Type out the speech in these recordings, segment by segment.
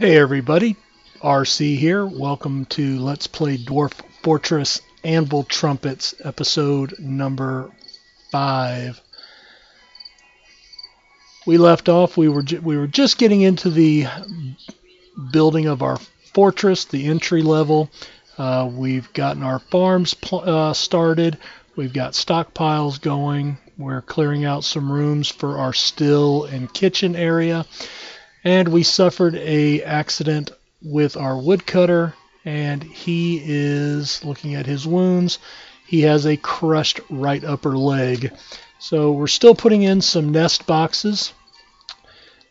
Hey everybody, RC here. Welcome to Let's Play Dwarf Fortress Anviltrumpets, episode number 5. We left off, we were just getting into the building of our fortress, the entry level. We've gotten our farms started. We've got stockpiles going. We're clearing out some rooms for our still and kitchen area. And we suffered an accident with our woodcutter, and he is looking at his wounds. He has a crushed right upper leg. So we're still putting in some nest boxes.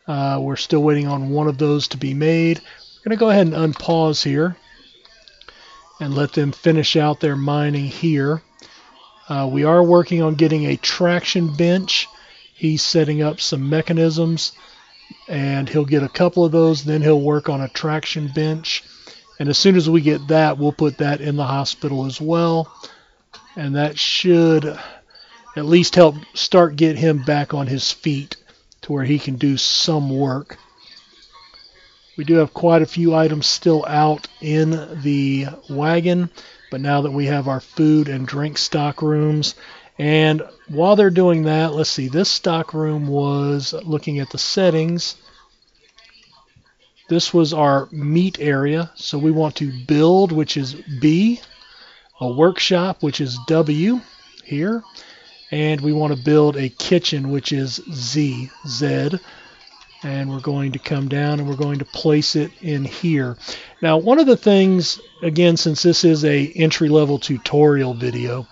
We're still waiting on one of those to be made. We're going to go ahead and unpause here and let them finish out their mining here. We are working on getting a traction bench. He's setting up some mechanisms, and he'll get a couple of those, then he'll work on a traction bench. And as soon as we get that, we'll put that in the hospital as well. And that should at least help get him back on his feet to where he can do some work. We do have quite a few items still out in the wagon, but now that we have our food and drink stock rooms, and while they're doing that, let's see, this stock room was looking at the settings. This was our meat area, so we want to build, which is B, a workshop, which is W here, and we want to build a kitchen, which is Z, and we're going to come down and we're going to place it in here. Now, one of the things, again, since this is a entry-level tutorial video,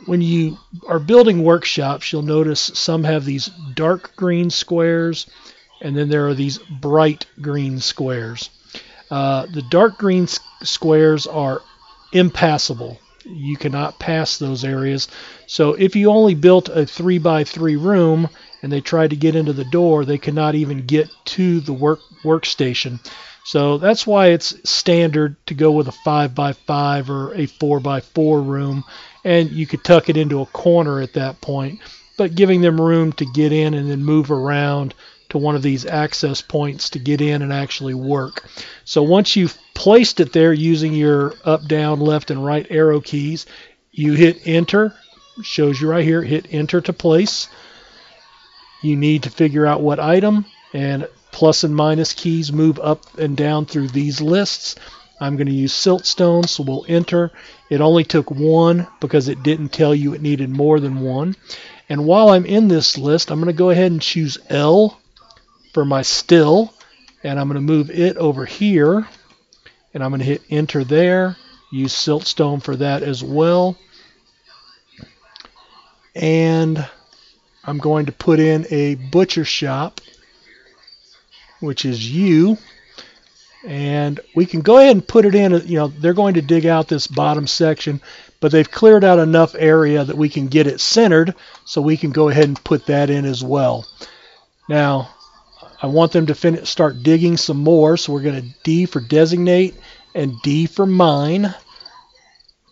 when you are building workshops, you'll notice some have these dark green squares, and then there are these bright green squares. The dark green squares are impassable. You cannot pass those areas. So if you only built a 3x3 room and they tried to get into the door, they cannot even get to the workstation. So that's why it's standard to go with a 5x5 or a 4x4 room, and you could tuck it into a corner at that point, but giving them room to get in and then move around to one of these access points to get in and actually work. So once you've placed it there using your up, down, left, and right arrow keys, you hit enter. It shows you right here, hit enter to place. You need to figure out what item, and plus and minus keys move up and down through these lists. I'm going to use siltstone, so we'll enter. It only took one because it didn't tell you it needed more than one. And while I'm in this list, I'm going to go ahead and choose L for my still, and I'm going to move it over here, and I'm going to hit enter there. Use siltstone for that as well. And I'm going to put in a butcher shop, which is U. And we can go ahead and put it in, they're going to dig out this bottom section, but they've cleared out enough area that we can get it centered, so we can go ahead and put that in as well. Now, I want them to start digging some more, so we're going to D for designate and D for mine.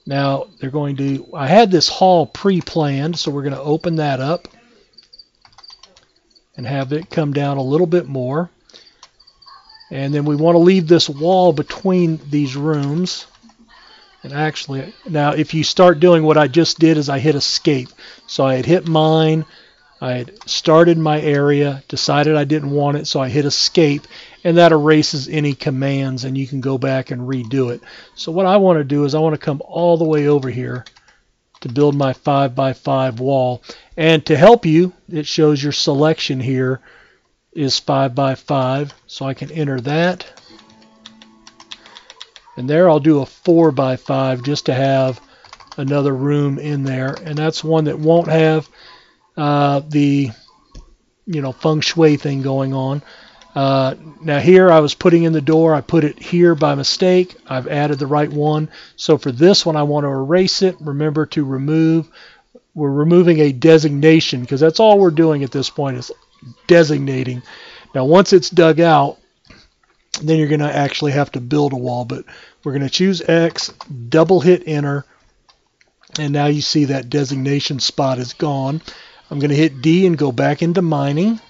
Now, I had this hall pre-planned, so we're going to open that up and have it come down a little bit more. And then we want to leave this wall between these rooms. And actually, now if you start doing what I just did is I hit escape. So I had hit mine, I had started my area, decided I didn't want it, so I hit escape, and that erases any commands, and you can go back and redo it. So what I want to do is I want to come all the way over here to build my 5x5 wall. And to help you, it shows your selection here is 5x5, so I can enter that. And there I'll do a 4x5 just to have another room in there, and that's one that won't have the feng shui thing going on. Now here I was putting in the door, I put it here by mistake. I've added the right one. So for this one I want to erase it. Remember to remove. We're removing a designation because that's all we're doing at this point is designating. Now once it's dug out, then you're going to actually have to build a wall, but we're going to choose X, double hit enter, and now you see that designation spot is gone. I'm going to hit D and go back into mining.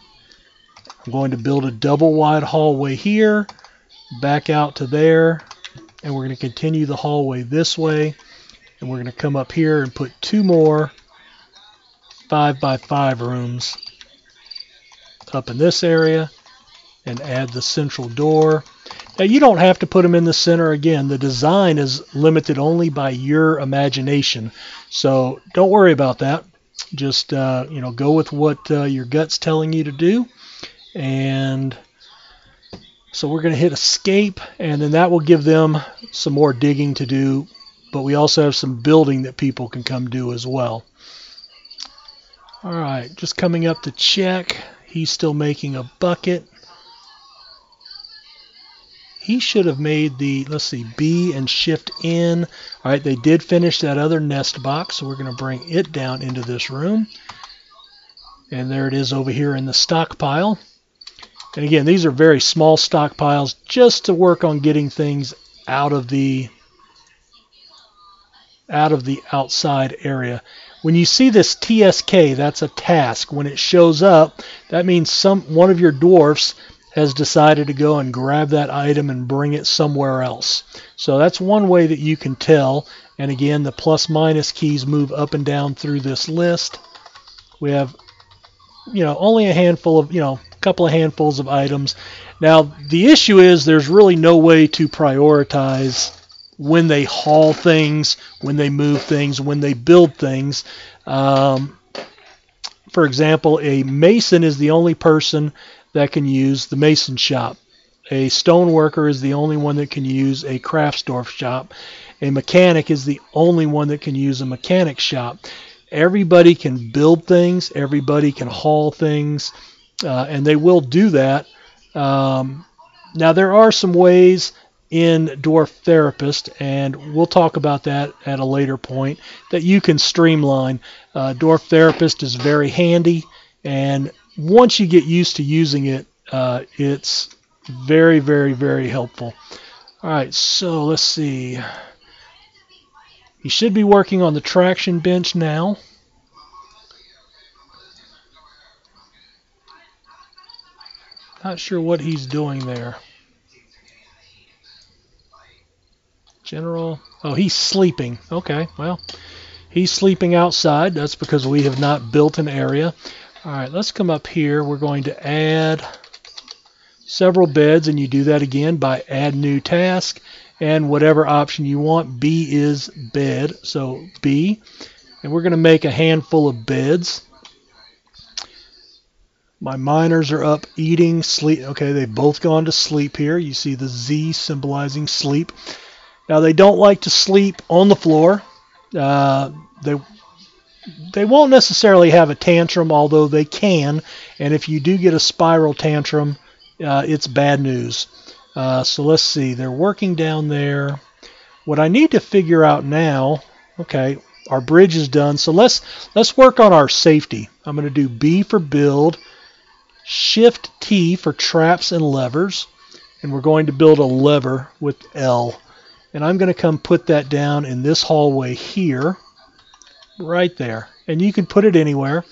I'm going to build a double wide hallway here. back out to there, and we're going to continue the hallway this way, and we're going to come up here and put 2 more 5x5 rooms up in this area and add the central door. Now you don't have to put them in the center. Again, the design is limited only by your imagination, so don't worry about that. Just go with what your gut's telling you to do. And so we're going to hit escape, and then that will give them some more digging to do, but we also have some building that people can come do as well. Alright, just coming up to check. He's still making a bucket. He should have made the, let's see, B and shift in. Alright, they did finish that other nest box, so we're going to bring it down into this room. And there it is over here in the stockpile. And again, these are very small stockpiles just to work on getting things out of the outside area. When you see this TSK, that's a task. When it shows up, that means one of your dwarfs has decided to go and grab that item and bring it somewhere else. So that's one way that you can tell. And again, the plus minus keys move up and down through this list. We have, only a handful of, couple of handfuls of items. Now the issue is there's really no way to prioritize when they haul things, when they move things, when they build things. For example, a mason is the only person that can use the mason shop. A stone worker is the only one that can use a craftsdorf shop. A mechanic is the only one that can use a mechanic shop. Everybody can build things, everybody can haul things, and they will do that. Now there are some ways in Dwarf Therapist, and we'll talk about that at a later point, that you can streamline. Dwarf Therapist is very handy, and once you get used to using it, it's very, very, very helpful. Alright, so let's see. You should be working on the traction bench now. Not sure what he's doing there. General. Oh, he's sleeping. Okay, well, he's sleeping outside. That's because we have not built an area. Alright, let's come up here. We're going to add several beds, and you do that again by add new task, and whatever option you want. B is bed, so B. And we're going to make a handful of beds. My miners are up eating, sleep. Okay, they've both gone to sleep here. You see the Z symbolizing sleep. Now they don't like to sleep on the floor. They won't necessarily have a tantrum, although they can. And if you do get a spiral tantrum, it's bad news. So let's see. They're working down there. What I need to figure out now, okay, our bridge is done. So let's work on our safety. I'm going to do B for build, Shift T for traps and levers, and we're going to build a lever with L. And I'm going to come put that down in this hallway here, right there. And you can put it anywhere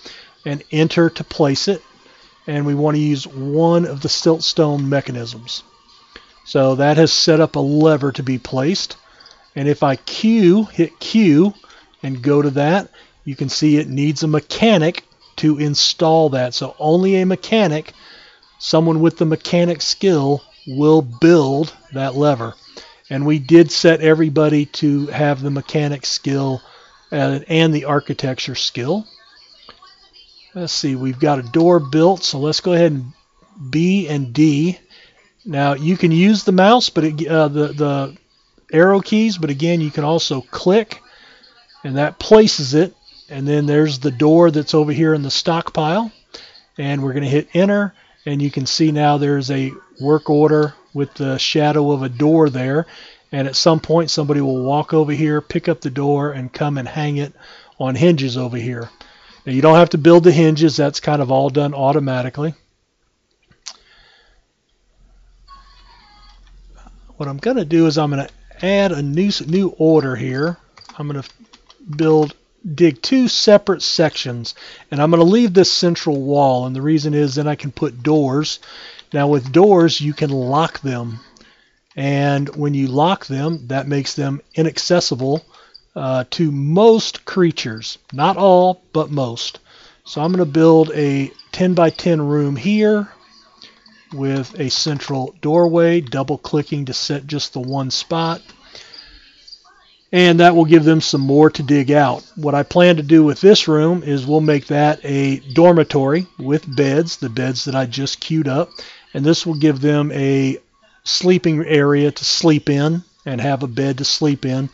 and enter to place it. And we want to use one of the siltstone mechanisms. So that has set up a lever to be placed. And if I hit Q and go to that, you can see it needs a mechanic to install that. So only a mechanic, someone with the mechanic skill, will build that lever. And we did set everybody to have the mechanic skill and the architecture skill. Let's see, we've got a door built, so let's go ahead and B and D. Now you can use the mouse, but the arrow keys, but again you can also click, and that places it. And then there's the door that's over here in the stockpile, and we're going to hit enter, and you can see now there's a work order with the shadow of a door there, and at some point somebody will walk over here, pick up the door, and come and hang it on hinges over here. Now you don't have to build the hinges, that's kind of all done automatically. What I'm going to do is I'm going to add a new order here. I'm going to dig 2 separate sections, and I'm going to leave this central wall, and the reason is then I can put doors. Now with doors you can lock them, And when you lock them, that makes them inaccessible to most creatures. Not all, but most. So I'm going to build a 10 by 10 room here with a central doorway, double clicking to set just the one spot. And that will give them some more to dig out. What I plan to do with this room is we'll make that a dormitory with beds, the beds that I just queued up. And this will give them a sleeping area to sleep in and have a bed to sleep in.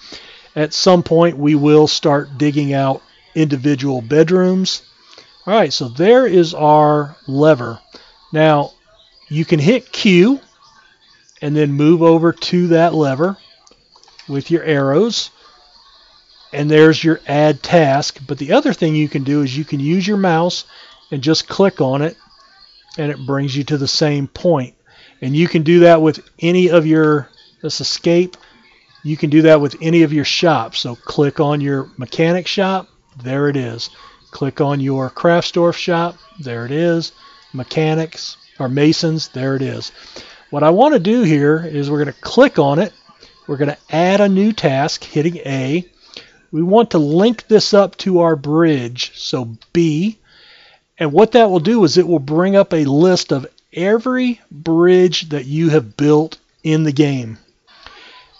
At some point, we will start digging out individual bedrooms. All right, so there is our lever. Now, you can hit Q and then move over to that lever with your arrows, and there's your add task. But the other thing you can do is you can use your mouse and just click on it, and it brings you to the same point. And you can do that with any of your, let's escape, you can do that with any of your shops. So click on your mechanic shop, there it is. Click on your Craftsdorf shop, there it is. Mechanics or masons, there it is. What I want to do here is we're going to click on it. We're going to add a new task, hitting A. We want to link this up to our bridge, so B. And what that will do is it will bring up a list of every bridge that you have built in the game,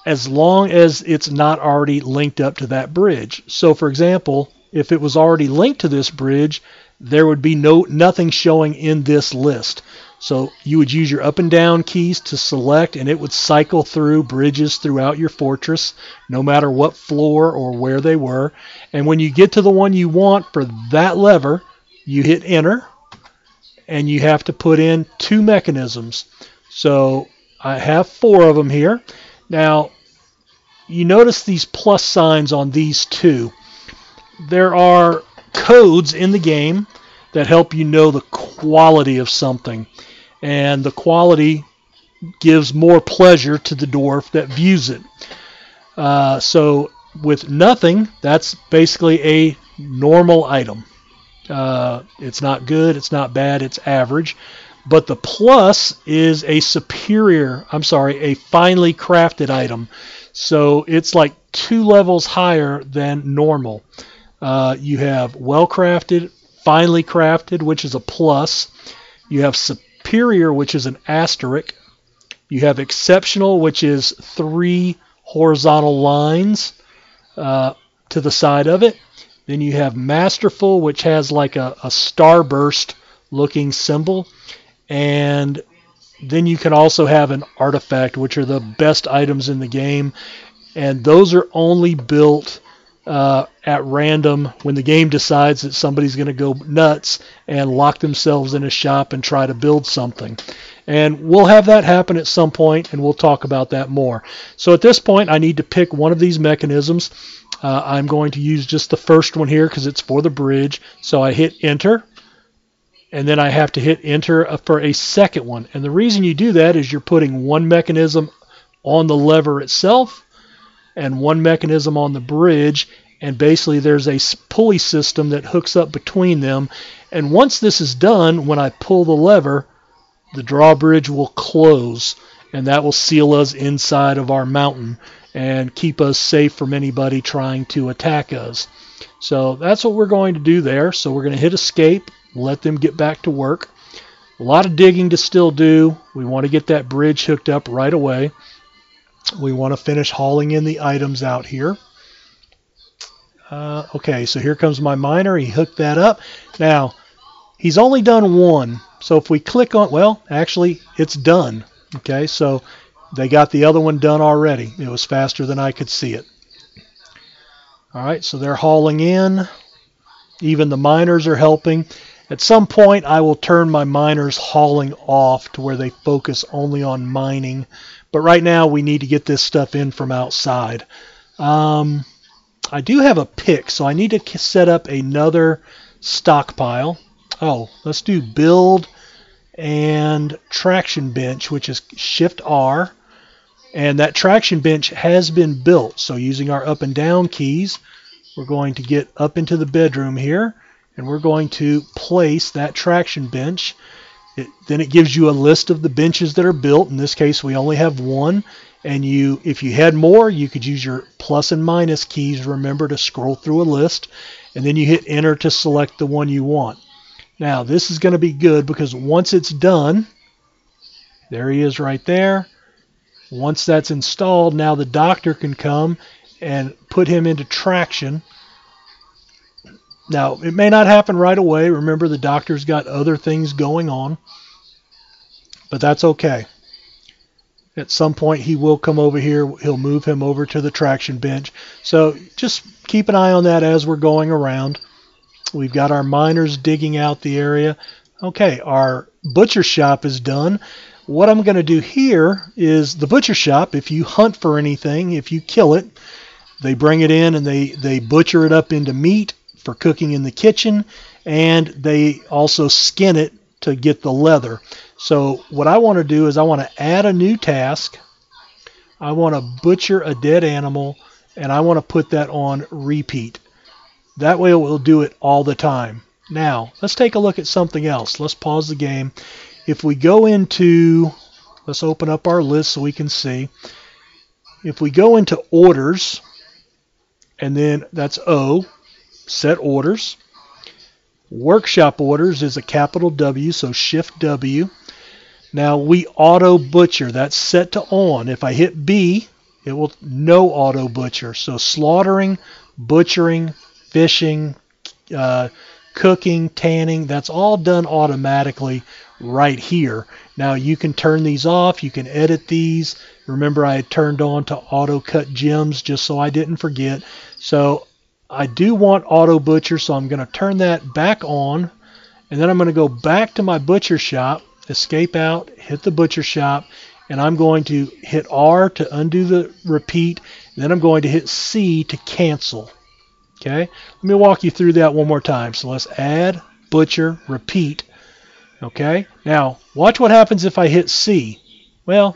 as long as it's not already linked up to that bridge. So for example, if it was already linked to this bridge, there would be nothing showing in this list. So you would use your up and down keys to select, and it would cycle through bridges throughout your fortress, no matter what floor or where they were. And when you get to the one you want for that lever, you hit enter, and you have to put in 2 mechanisms. So I have 4 of them here. Now, you notice these plus signs on these 2. There are codes in the game that help you know the quality of something. And the quality gives more pleasure to the dwarf that views it. So with nothing, that's basically a normal item. It's not good, it's not bad, it's average. But the plus is a a finely crafted item. So it's like 2 levels higher than normal. You have well crafted, finely crafted, which is a plus. You have superior, which is an asterisk. You have exceptional, which is 3 horizontal lines to the side of it. Then you have masterful, which has like a starburst looking symbol. And then you can also have an artifact, which are the best items in the game. And those are only built at random when the game decides that somebody's going to go nuts and lock themselves in a shop and try to build something. And we'll have that happen at some point, and we'll talk about that more. So at this point, I need to pick one of these mechanisms. I'm going to use just the first one here because it's for the bridge. So I hit enter, and then I have to hit enter for a second one. And the reason you do that is you're putting one mechanism on the lever itself and one mechanism on the bridge, and basically there's a pulley system that hooks up between them. And once this is done, when I pull the lever, the drawbridge will close, and that will seal us inside of our mountain and keep us safe from anybody trying to attack us. So that's what we're going to do there. So we're going to hit escape, let them get back to work. A lot of digging to still do. We want to get that bridge hooked up right away. We want to finish hauling in the items out here. Okay, so here comes my miner. He hooked that up. Now, he's only done one. So if we click on, well, actually, it's done. Okay, so they got the other one done already. It was faster than I could see it. All right, so they're hauling in. Even the miners are helping. At some point, I will turn my miners hauling off to where they focus only on mining. But right now, we need to get this stuff in from outside. I do have a pick, so I need to set up another stockpile. Oh, let's do build and traction bench, which is Shift R. And that traction bench has been built. So using our up and down keys, we're going to get up into the bedroom here, and we're going to place that traction bench. Then it gives you a list of the benches that are built. In this case, we only have one. And if you had more, you could use your plus and minus keys, remember, to scroll through a list. And then you hit enter to select the one you want. Now, this is going to be good because once it's done, there he is right there. Once that's installed, now the doctor can come and put him into traction. Now, it may not happen right away. Remember, the doctor's got other things going on. But that's okay. At some point, he will come over here. He'll move him over to the traction bench. So just keep an eye on that as we're going around. We've got our miners digging out the area. Okay, our butcher shop is done. What I'm going to do here is the butcher shop, if you hunt for anything, if you kill it, they bring it in and they butcher it up into meat for cooking in the kitchen, and they also skin it to get the leather. So what I want to do is I want to add a new task. I want to butcher a dead animal, and I want to put that on repeat. That way it will do it all the time. Now, let's take a look at something else. Let's pause the game. If we go into, let's open up our list so we can see. If we go into orders, and then that's O, set orders. Workshop orders is a capital W, so Shift W. Now we auto butcher. That's set to on. If I hit B, it will no auto butcher. So slaughtering, butchering, fishing, cooking, tanning, that's all done automatically right here. Now you can turn these off. You can edit these. Remember, I had turned on to auto cut gems just so I didn't forget. So I do want auto butcher, so I'm going to turn that back on, and then I'm going to go back to my butcher shop, escape out, hit the butcher shop, and I'm going to hit R to undo the repeat, and then I'm going to hit C to cancel. Okay, let me walk you through that one more time. So let's add, butcher, repeat. Okay, now watch what happens if I hit C. Well,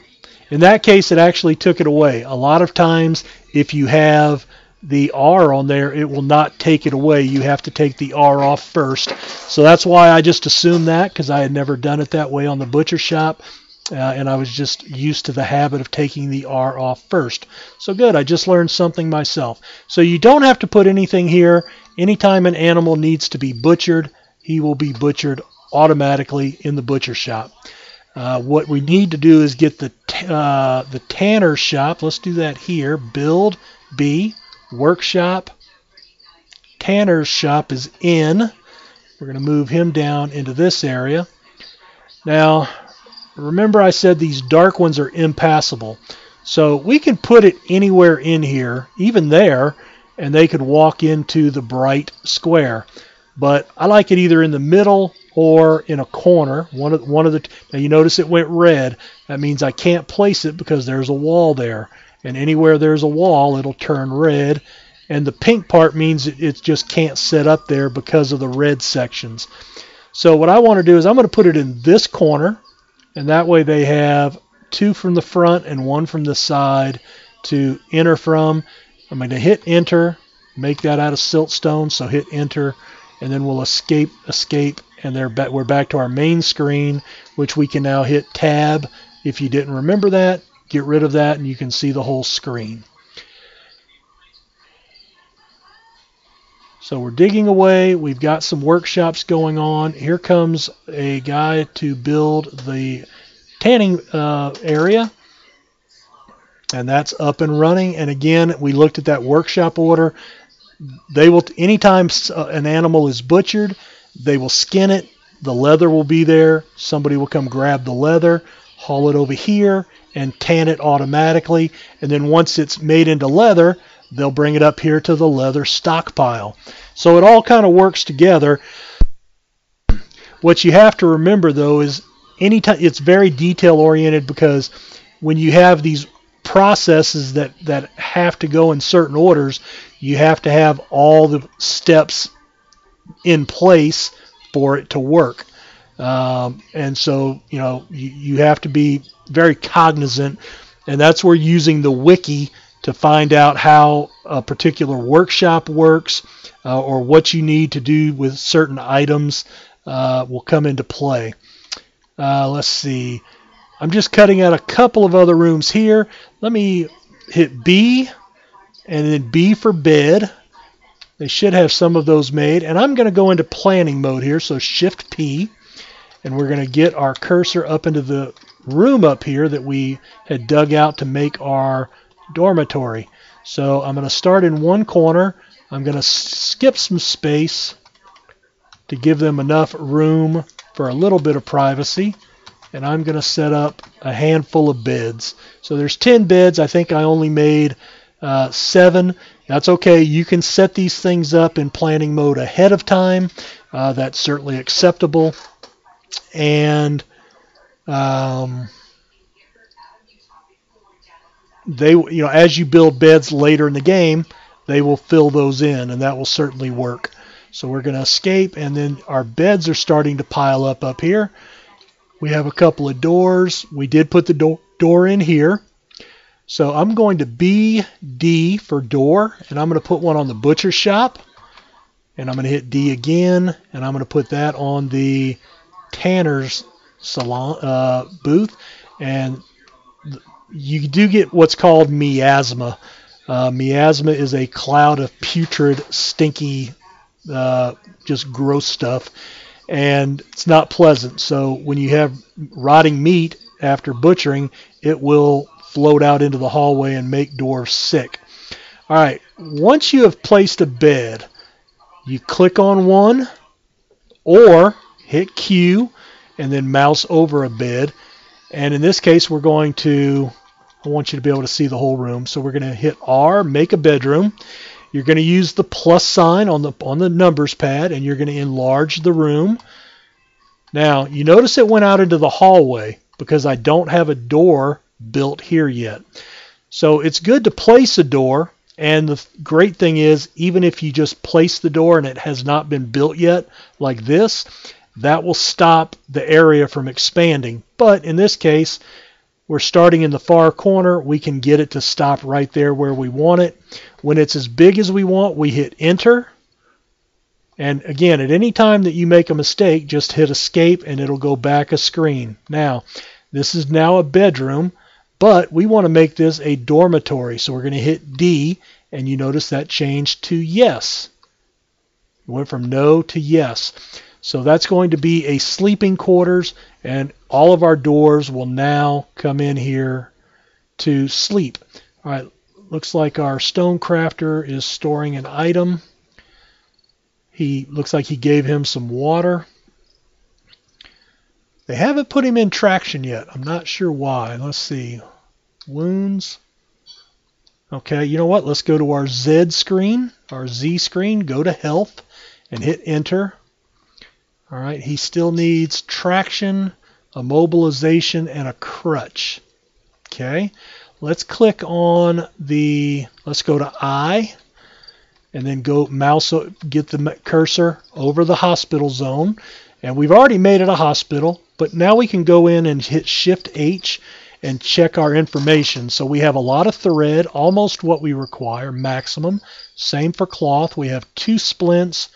in that case, it actually took it away. A lot of times, if you have the R on there, it will not take it away. You have to take the R off first. So that's why I just assumed that, because I had never done it that way on the butcher shop, and I was just used to the habit of taking the R off first. So good, I just learned something myself. So you don't have to put anything here. Anytime an animal needs to be butchered, he will be butchered automatically in the butcher shop. What we need to do is get the tanner shop. Let's do that here. Build B. Workshop. Tanner's shop is in. We're going to move him down into this area. Now, remember I said these dark ones are impassable. So we can put it anywhere in here, even there, and they could walk into the bright square. But I like it either in the middle or in a corner. One of the. Now you notice it went red. That means I can't place it because there's a wall there. And anywhere there's a wall, it'll turn red. And the pink part means it just can't sit up there because of the red sections. So what I want to do is I'm going to put it in this corner, and that way they have two from the front and one from the side to enter from. I'm going to hit enter, make that out of siltstone, so hit enter, and then we'll escape, and we're back to our main screen, which we can now hit tab. If you didn't remember that, get rid of that and you can see the whole screen. So we're digging away. We've got some workshops going on. Here comes a guy to build the tanning area. And that's up and running. And again, we looked at that workshop order. They will, anytime an animal is butchered, they will skin it. The leather will be there. Somebody will come grab the leather, haul it over here, and tan it automatically. And then once it's made into leather, they'll bring it up here to the leather stockpile. So it all kind of works together. What you have to remember, though, is anytime it's very detail oriented, because when you have these processes that have to go in certain orders, you have to have all the steps in place for it to work. And so, you have to be very cognizant, and that's where using the wiki to find out how a particular workshop works or what you need to do with certain items will come into play. Let's see. I'm just cutting out a couple of other rooms here. Let me hit B and then B for bed. They should have some of those made. And I'm going to go into planning mode here. So Shift P. And we're going to get our cursor up into the room up here that we had dug out to make our dormitory. So I'm going to start in one corner. I'm going to skip some space to give them enough room for a little bit of privacy. And I'm going to set up a handful of beds. So there's 10 beds. I think I only made 7. That's okay. You can set these things up in planning mode ahead of time. That's certainly acceptable. And they, as you build beds later in the game, they will fill those in, and that will certainly work. So we're going to escape, and then our beds are starting to pile up here. We have a couple of doors. We did put the door in here. So I'm going to BD for door, and I'm going to put one on the butcher shop. And I'm going to hit D again, and I'm going to put that on the tanner's salon booth. And you do get what's called miasma. Miasma is a cloud of putrid, stinky, just gross stuff. And it's not pleasant. So when you have rotting meat after butchering, it will float out into the hallway and make dwarves sick. All right, once you have placed a bed, you click on one or hit Q and then mouse over a bed. And in this case, I want you to be able to see the whole room. So we're going to hit R, make a bedroom. You're going to use the plus sign on the numbers pad, and you're going to enlarge the room. Now, you notice it went out into the hallway because I don't have a door built here yet. So it's good to place a door, and the great thing is, even if you just place the door and it has not been built yet, like this, that will stop the area from expanding. But in this case, we're starting in the far corner. We can get it to stop right there where we want it. When it's as big as we want, we hit enter. And again, at any time that you make a mistake, just hit escape and it'll go back a screen. Now, this is now a bedroom, but we want to make this a dormitory. So we're going to hit D, and you notice that changed to yes. It went from no to yes. So that's going to be a sleeping quarters, and all of our doors will now come in here to sleep. All right, looks like our stone crafter is storing an item. Looks like he gave him some water. They haven't put him in traction yet. I'm not sure why. Let's see. Wounds. Okay, you know what? Let's go to our Z screen, our Z screen. Go to health and hit enter. All right, he still needs traction, immobilization, and a crutch. Okay, let's click on let's go to I, and then get the cursor over the hospital zone. And we've already made it a hospital, but now we can go in and hit Shift H and check our information. So we have a lot of thread, almost what we require, maximum. Same for cloth. We have 2 splints,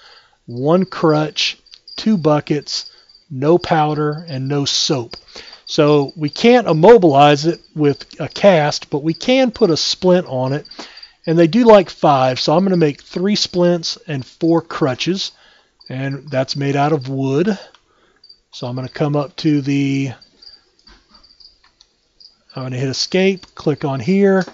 1 crutch, 2 buckets, no powder, and no soap. So we can't immobilize it with a cast, but we can put a splint on it. And they do like 5, so I'm going to make 3 splints and 4 crutches. And that's made out of wood. So I'm going to come up to I'm going to hit escape, click on here,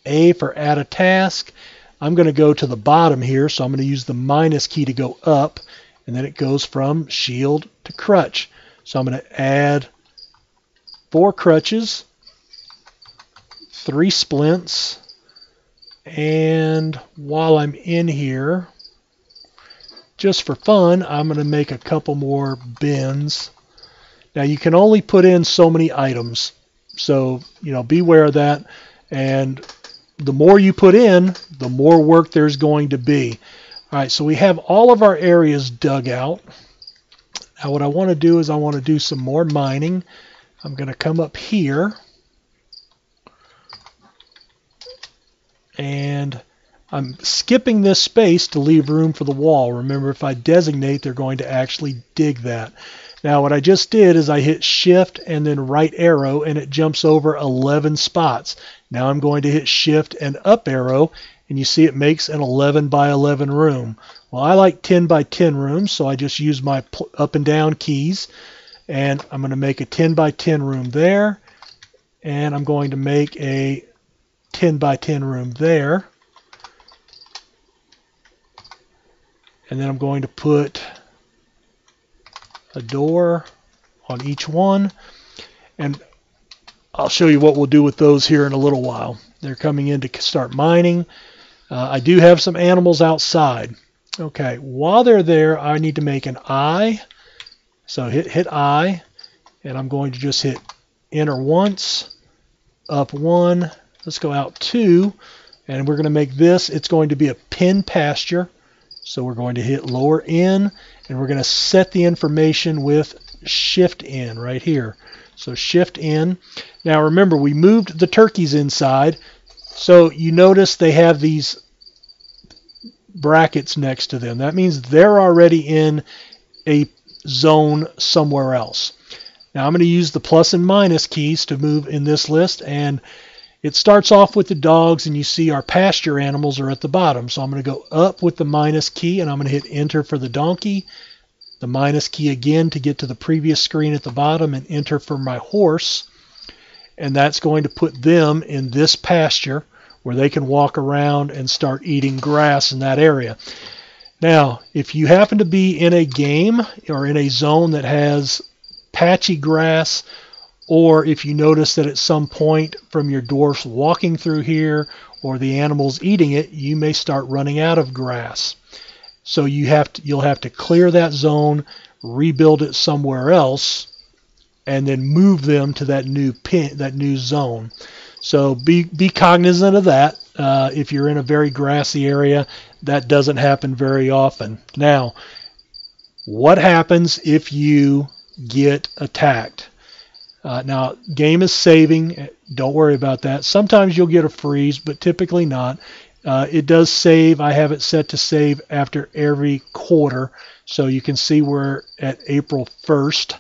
A for add a task. I'm going to go to the bottom here, so I'm going to use the minus key to go up. And then it goes from shield to crutch. So I'm going to add 4 crutches, 3 splints, and while I'm in here, just for fun, I'm going to make a couple more bins. Now you can only put in so many items, so beware of that. And the more you put in, the more work there's going to be. All right, so we have all of our areas dug out. Now what I want to do is I want to do some more mining. I'm going to come up here, and I'm skipping this space to leave room for the wall. Remember, if I designate, they're going to actually dig that. Now what I just did is I hit shift and then right arrow and it jumps over 11 spots. Now I'm going to hit shift and up arrow and you see it makes an 11 by 11 room. Well, I like 10 by 10 rooms, so I just use my up and down keys, and I'm going to make a 10 by 10 room there, and I'm going to make a 10 by 10 room there, and then I'm going to put a door on each one, and I'll show you what we'll do with those here in a little while. They're coming in to start mining. I do have some animals outside. Okay, while they're there, I need to make an I. So hit I, and I'm going to just hit enter once, up 1, let's go out 2, and we're going to make this, it's going to be a pen pasture. So we're going to hit lower N, and we're going to set the information with shift N right here. So shift N. Now remember, we moved the turkeys inside, so you notice they have these brackets next to them. That means they're already in a zone somewhere else. Now I'm going to use the plus and minus keys to move in this list, and it starts off with the dogs, and you see our pasture animals are at the bottom. So I'm going to go up with the minus key, and I'm going to hit enter for the donkey, the minus key again to get to the previous screen at the bottom, and enter for my horse, and that's going to put them in this pasture where they can walk around and start eating grass in that area. Now, if you happen to be in a game or in a zone that has patchy grass, or if you notice that at some point from your dwarfs walking through here or the animals eating it, you may start running out of grass. So you'll have to clear that zone, rebuild it somewhere else, and then move them to that new zone. So be cognizant of that. If you're in a very grassy area, that doesn't happen very often. Now, what happens if you get attacked? Now, game is saving. Don't worry about that. Sometimes you'll get a freeze, but typically not. It does save. I have it set to save after every quarter. So you can see we're at April 1st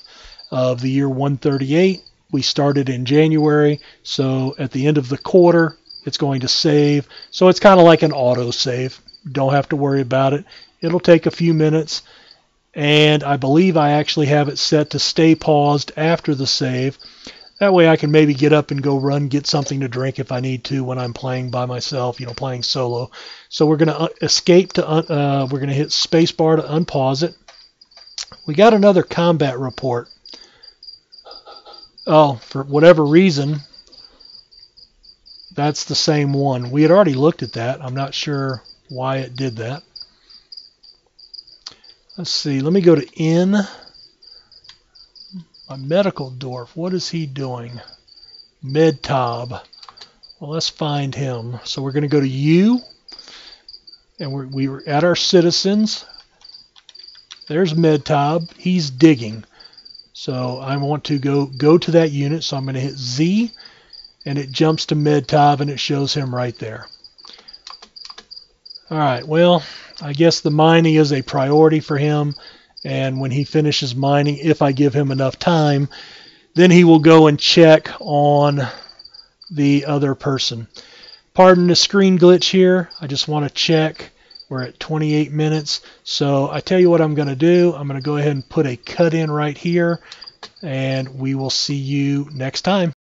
of the year 138. We started in January, so at the end of the quarter, it's going to save. So it's kind of like an auto save. Don't have to worry about it. It'll take a few minutes, and I believe I actually have it set to stay paused after the save. That way I can maybe get up and go run, get something to drink if I need to when I'm playing by myself, playing solo. So we're going to escape to, we're going to hit spacebar to unpause it. We got another combat report. Oh, for whatever reason, that's the same one. We had already looked at that. I'm not sure why it did that. Let's see. Let me go to N. My medical dwarf. What is he doing? Medtob. Well, let's find him. So we're going to go to U. And we were at our citizens. There's Medtob. He's digging. So I want to go to that unit. So I'm going to hit Z. And it jumps to Medtob and it shows him right there. Alright, well, I guess the mining is a priority for him, and when he finishes mining, if I give him enough time, then he will go and check on the other person. Pardon the screen glitch here. I just want to check. We're at 28 minutes. So I tell you what I'm going to do. I'm going to go ahead and put a cut in right here, and we will see you next time.